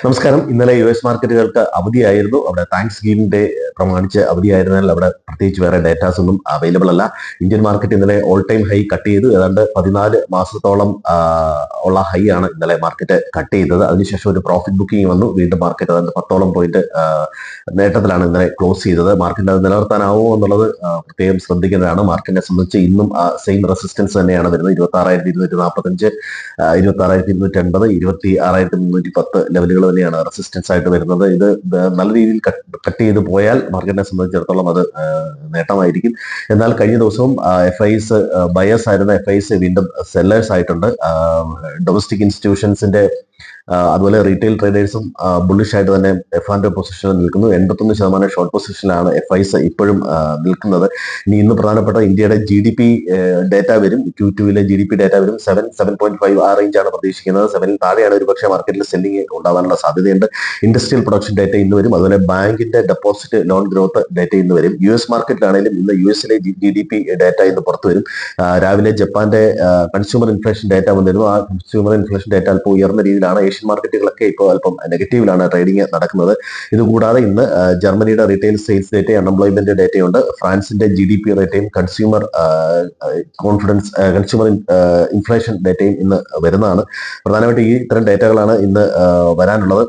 നമസ്കാരം. ഇന്നലെ യുഎസ് മാർക്കറ്റുകൾക്ക് അവധിയായിരുന്നു. അവിടെ താങ്ക്സ് ഗിവിംഗ് ഡേ പ്രമാണിച്ച് അവധിയായിരുന്നാൽ അവിടെ പ്രത്യേകിച്ച് വേറെ ഡേറ്റാസ് ഒന്നും അവൈലബിൾ അല്ല. ഇന്ത്യൻ മാർക്കറ്റ് ഇന്നലെ ഓൾ ടൈം ഹൈ കട്ട് ചെയ്തു. ഏതാണ്ട് 14 മാസത്തോളം ഉള്ള ഹൈ ആണ് ഇന്നലെ മാർക്കറ്റ് കട്ട് ചെയ്തത്. അതിനുശേഷം ഒരു പ്രോഫിറ്റ് ബുക്കിംഗ് വന്നു. വീണ്ടും മാർക്കറ്റ് അതായത് 10ഓളം പോയിന്റ് നേട്ടത്തിലാണ് ഇന്നലെ ക്ലോസ് ചെയ്തത്. മാർക്കറ്റ് അത് നിലനിർത്താനാവുമോ എന്നുള്ളത് പ്രത്യേകം ശ്രദ്ധിക്കേണ്ടതാണ്. മാർക്കറ്റിനെ സംബന്ധിച്ച് ഇന്നും സെയിം റെസിസ്റ്റൻസ് തന്നെയാണ് വരുന്നത്. 26,245, 26,280, 26,310 ലെവലുകൾ തന്നെയാണ് റെസിസ്റ്റൻസ് ആയിട്ട് വരുന്നത്. ഇത് നല്ല രീതിയിൽ കട്ട് ചെയ്ത് പോയാൽ മാർക്കറ്റിനെ സംബന്ധിച്ചിടത്തോളം അത് നേട്ടമായിരിക്കും. എന്നാൽ കഴിഞ്ഞ ദിവസവും FIs ബയേഴ്സ് ആയിരുന്ന FIs വീണ്ടും സെല്ലേഴ്സ് ആയിട്ടുണ്ട്. ഡൊമസ്റ്റിക് ഇൻസ്റ്റിറ്റ്യൂഷൻസിന്റെ അതുപോലെ റീറ്റെയിൽ ട്രേഡേഴ്സും ബുള്ളിഷ് ആയിട്ട് തന്നെ F&O പൊസിഷനിൽ നിൽക്കുന്നു. 81% ഷോർട്ട് പൊസിഷനിലാണ് FIs ഇപ്പോഴും നിൽക്കുന്നത്. ഇന്ന് പ്രധാനപ്പെട്ട ഇന്ത്യയുടെ GDP ഡേറ്റ വരും. Q2 GDP ഡേറ്റ വരും. 7.5 ആ റേഞ്ചാണ് പ്രതീക്ഷിക്കുന്നത്. 7ൽ താഴെയാണ് ഒരുപക്ഷെ മാർക്കറ്റിൽ സെല്ലിംഗ് ഉണ്ടാകാനുള്ള സാധ്യതയുണ്ട്. ഇൻഡസ്ട്രിയൽ പ്രൊഡക്ഷൻ ഡേറ്റ ഇന്ന് വരും. അതുപോലെ ബാങ്കിന്റെ ഡെപ്പോസിറ്റ് ലോൺ ഗ്രോത്ത് ഡേറ്റ ഇന്ന് വരും. US മാർക്കറ്റിലാണെങ്കിലും ഇന്ന് US GDP ഡേറ്റ ഇന്ന് പുറത്തു വരും. രാവിലെ ജപ്പാന്റെ കൺസ്യൂമർ ഇൻഫ്ലേഷൻ ഡേറ്റ വന്നിരുന്നു. ആ കൺസ്യൂമർ ഇൻഫ്ലേഷൻ ഡേറ്റ അല്പം ഉയർന്ന രീതിയിലാണ്. ഏഷ്യൻ മാർക്കറ്റുകളൊക്കെ ഇപ്പോൾ അല്പം നെഗറ്റീവിലാണ് ട്രേഡിംഗ് നടക്കുന്നത്. ഇതുകൂടാതെ ഇന്ന് ജർമ്മനിയുടെ റീറ്റെയിൽ സെയിൽസ് ഡേറ്റ, അൺഎംപ്ലോയ്മെന്റ് ഡേറ്റയുണ്ട്. ഫ്രാൻസിന്റെ GDP ഡേറ്റയും കൺസ്യൂമർ കോൺഫിഡൻസ്, കൺസ്യൂമർ ഇൻഫ്ലേഷൻ ഡേറ്റയും ഇന്ന് വരുന്നതാണ്. പ്രധാനമായിട്ട് ഈ ഇത്തരം ഡേറ്റകളാണ് ഇന്ന് വരാനുള്ളത്.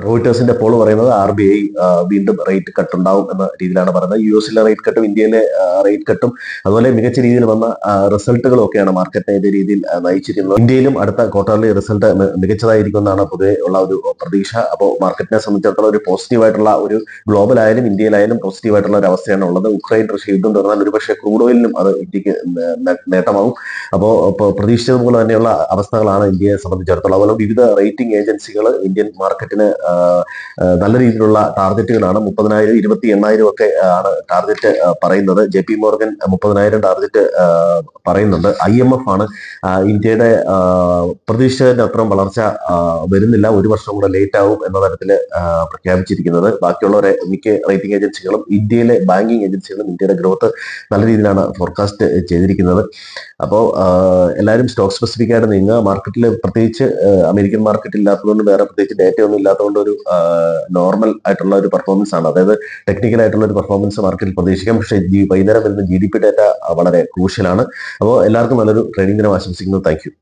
റോയിട്ടേഴ്സിന്റെ പോൾ പറയുന്നത് RBI വീണ്ടും റേറ്റ് കട്ട് ഉണ്ടാവും എന്ന രീതിയിലാണ് പറയുന്നത്. US റേറ്റ് കട്ടും ഇന്ത്യയിലെ റേറ്റ് കട്ടും അതുപോലെ മികച്ച രീതിയിൽ വന്ന റിസൾട്ടുകളും ഒക്കെയാണ് മാർക്കറ്റിനെ ഇതേ രീതിയിൽ നയിച്ചിരിക്കുന്നത്. ഇന്ത്യയിലും അടുത്ത ക്വാർട്ടർലി റിസൾട്ട് മികച്ചതായിരിക്കും എന്നാണ് പൊതുവെ ഉള്ള ഒരു പ്രതീക്ഷ. അപ്പോൾ മാർക്കറ്റിനെ സംബന്ധിച്ചിടത്തോളം ഒരു പോസിറ്റീവായിട്ടുള്ള ഒരു ഗ്ലോബൽ ആയാലും ഇന്ത്യയിലായാലും പോസിറ്റീവായിട്ടുള്ള ഒരു അവസ്ഥയാണ് ഉള്ളത്. ഉക്രൈൻ റഷ്യ യുദ്ധം തുടർന്നാൽ ഒരുപക്ഷെ ക്രൂഡ് ഓയിലിനും അത് ഇന്ത്യക്ക് നേട്ടമാകും. അപ്പോൾ പ്രതീക്ഷിച്ചതുപോലെ തന്നെയുള്ള അവസ്ഥകളാണ് ഇന്ത്യയെ സംബന്ധിച്ചിടത്തോളം. അതുപോലെ വിവിധ റേറ്റിംഗ് ഏജൻസികൾ ഇന്ത്യൻ മാർക്കറ്റിന് നല്ല രീതിയിലുള്ള ടാർഗറ്റുകളാണ്. 30,000, 28,000 ഒക്കെ ആണ് ടാർഗറ്റ് പറയുന്നത്. JP മോർഗൻ 30,000 ടാർഗറ്റ് പറയുന്നുണ്ട്. IMF ആണ് ഇന്ത്യയുടെ പ്രതീക്ഷിച്ചതിന്റെ അത്രയും വളർച്ച വരുന്നില്ല, ഒരു വർഷം കൂടെ ലേറ്റ് ആവും എന്ന തരത്തിൽ പ്രഖ്യാപിച്ചിരിക്കുന്നത്. ബാക്കിയുള്ളവരെ മിക്ക റേറ്റിംഗ് ഏജൻസികളും ഇന്ത്യയിലെ ബാങ്കിങ് ഏജൻസികളും ഇന്ത്യയുടെ ഗ്രോത്ത് നല്ല രീതിയിലാണ് ഫോർകാസ്റ്റ് ചെയ്തിരിക്കുന്നത്. അപ്പോൾ എല്ലാവരും സ്റ്റോക്ക് സ്പെസിഫിക് ആയിട്ട് നീങ്ങുക. മാർക്കറ്റിൽ പ്രത്യേകിച്ച് അമേരിക്കൻ മാർക്കറ്റ് ഇല്ലാത്തതുകൊണ്ട് വേറെ പ്രത്യേകിച്ച് ഡേറ്റ ഒന്നും ഇല്ലാത്തതുകൊണ്ട് ഒരു നോർമൽ ആയിട്ടുള്ള ഒരു പെർഫോമൻസ് ആണ്. അതായത് ടെക്നിക്കൽ ആയിട്ടുള്ള ഒരു പെർഫോമൻസ് മാർക്കറ്റിൽ പ്രതീക്ഷിക്കാം. പക്ഷേ വൈകുന്നേരം വരുന്ന GDP ഡേറ്റ വളരെ ക്രൂഷ്യലാണ്. അപ്പോൾ എല്ലാവർക്കും നല്ലൊരു ട്രേഡിംഗ് ദിനം ആശംസിക്കുന്നു. Thank you.